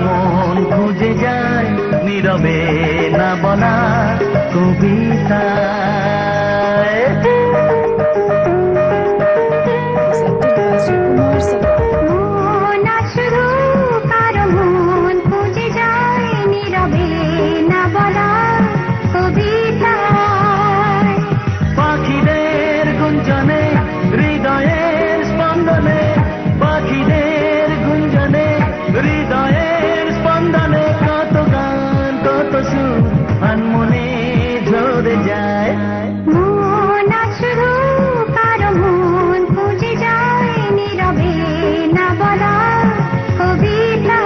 মন খুঁজে যায় নীরবে না বলা কবিতা। পাখিদের গুঞ্জনে হৃদয়ের স্পন্দনে, পাখিদের গুঞ্জনে হৃদয়ের স্পন্দনে, কত গান কত সুর মনে ঝরে যায়। মন শুধু কারো মন খুঁজে যায় নীরবে না বলা কবিতা।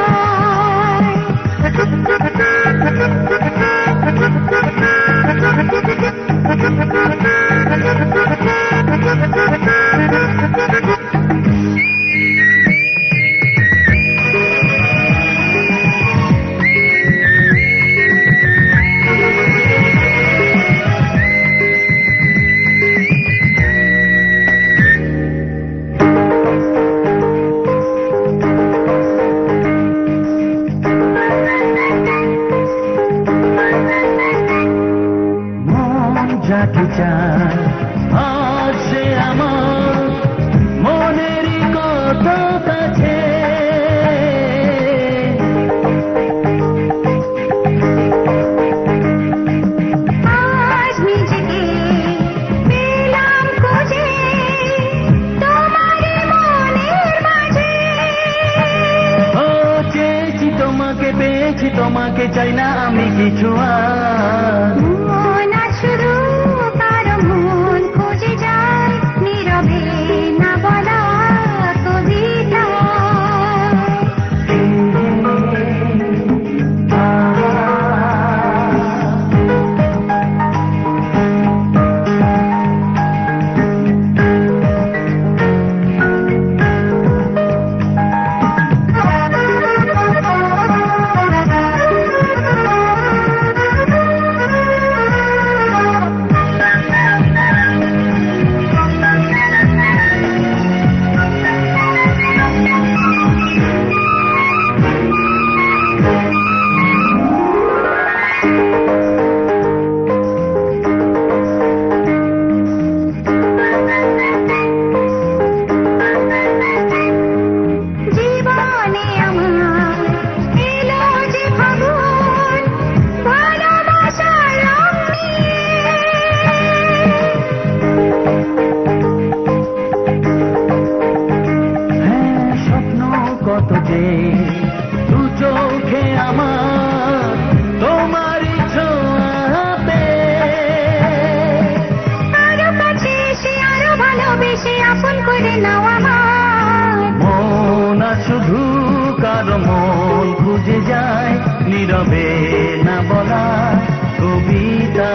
যাকে চায় আজ সে আমার মনেরই কত কাছে, আজ নিজেকে পেলাম খুঁজে তোমারই মনের মাঝে। ও চেয়েছি তোমাকে, পেয়েছি তোমাকে, চাই না আমি কিছু আর। মন শুধু কারো মন খুঁজে যায় নীরবে না বলা কবিতা। কত যে দু চোখে আমার তোমারই ছোঁয়াতে, আরো কাছে এসে আরো ভালোবেসে আপন করে নাও আমার। মন শুধু কারো মন খুঁজে যায় নীরবে না বলা কবিতা।